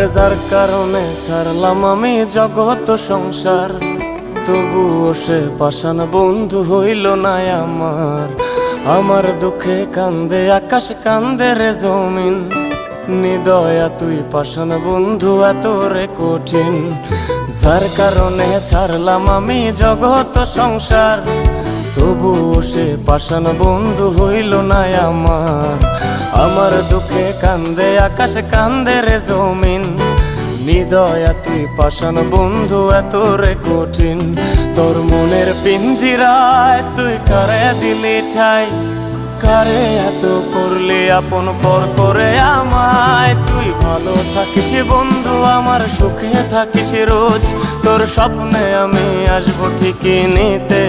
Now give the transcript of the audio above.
আরে যার কারণে ছাড়লাম আমি জগৎ সংসার, তবুও সে পাষাণ বন্ধু হইল না আমার। আমার দুঃখে কান্দে আকাশ, কান্দে রে জমিন, নিদয়া তুই পাষাণ বন্ধু এত রে কঠিন। যার কারণে ছাড়লাম আমি জগৎ সংসার, তবুও সে পাষাণ বন্ধু হইল না আমার। আমার দুঃখে কান্দে আকাশ, কান্দে রে জমিন, নিদয়া তুই পাষাণ বন্ধু এত রে কঠিন। তোর মনের পিঞ্জিরায় তুই কারে দিলি ঠাই, কারে এত করলি আপন পর করে আমায়। তুই ভালো থাকিস বন্ধু আমার, সুখে থাকিস রোজ, তোর স্বপ্নে আমি আসবো ঠিকই নিতে।